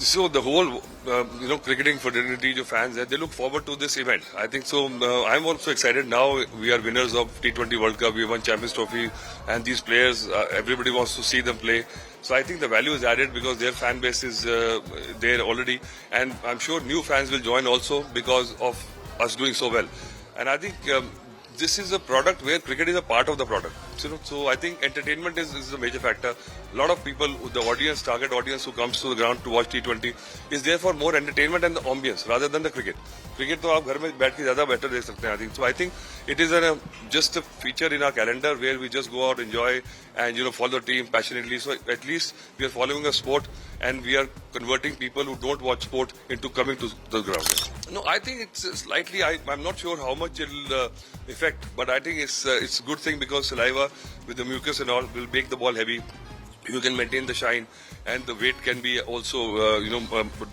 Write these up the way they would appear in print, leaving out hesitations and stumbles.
So the whole, cricketing fraternity, जो fans हैं, they look forward to this event. I think so. I'm also excited. Now we are winners of T20 World Cup. We won Champions Trophy, and these players, everybody wants to see them play. So I think the value is added because their fan base is there already, and I'm sure new fans will join also because of us doing so well. And I think this is a product where cricket is a part of the product. So I think entertainment is a major factor. A lot of people, the audience, target audience who comes to the ground to watch T20 is there for more entertainment and the ambience rather than the cricket. Cricket तो आप घर में बैठ के ज़्यादा better देख सकते हैं. I think so. I think it is just a feature in our calendar where we just go out, enjoy, and follow the team passionately. So at least we are following a sport and we are converting people who don't watch sport into coming to the ground. No, I think it's slightly. I'm not sure how much it'll affect, but I think it's a good thing because saliva with the mucus and all will make the ball heavy. You can maintain the shine, and the weight can be also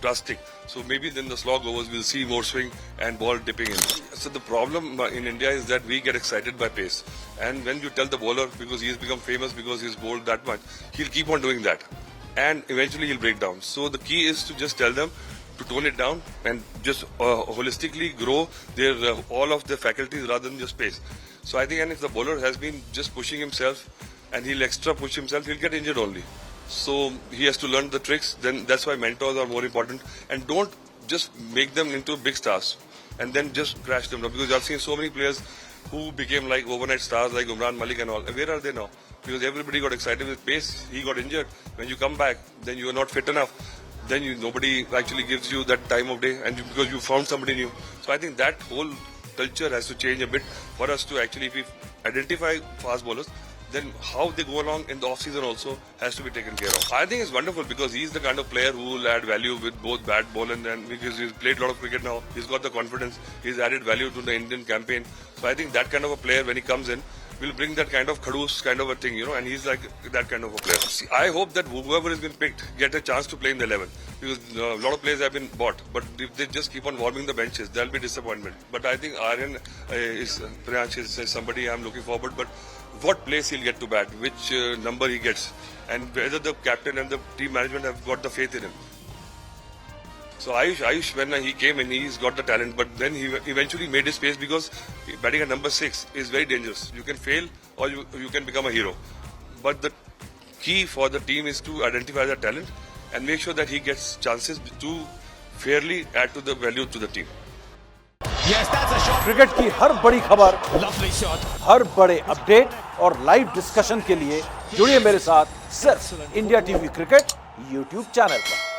drastic. So maybe then the slog overs will see more swing and ball dipping in. So the problem in India is that we get excited by pace, and when you tell the bowler, because he's become famous because he's bowled that much, he'll keep on doing that, and eventually he'll break down. So the key is to just tell them to tone it down and just holistically grow their all of their faculties rather than just pace. So I think, and if the bowler has been just pushing himself and he'll extra push himself, he'll get injured only. So he has to learn the tricks. Then that's why mentors are more important, and don't just make them into big stars and then just crash them down, because I've seen so many players who became like overnight stars like Umran Malik and all. And where are they now? Because everybody got excited with pace. He got injured. When you come back, then you are not fit enough. Then nobody actually gives you that time of day, and because you found somebody new. So I think that whole culture has to change a bit for us to actually, if we identify fast bowlers, then how they go along in the off-season also has to be taken care of. I think it's wonderful because he's the kind of player who will add value with both bat, ball, and because he's played a lot of cricket now, he's got the confidence, he's added value to the Indian campaign. So I think that kind of a player, when he comes in, will bring that kind of khadoos kind of a thing, and he's like that kind of a player. See, I hope that whoever has been picked get a chance to play in the 11, because a lot of players have been bought, but if they just keep on warming the benches, there'll be disappointment. But I think Aryan Priyansh is somebody I'm looking forward, but what place he'll get to bat, which number he gets, and whether the captain and the team management have got the faith in him. So Ayush, when he came in, he's got the talent, but then he eventually made his space because batting at number 6 is very dangerous. You can fail or you can become a hero. But the key for the team is to identify the talent and make sure that he gets chances to fairly add to the value to the team. Yes, that's a shot. Cricket की हर बड़ी खबर, Lovely shot. हर बड़े update और live discussion के लिए जुड़िए मेरे साथ सिर्फ India TV cricket YouTube channel पर।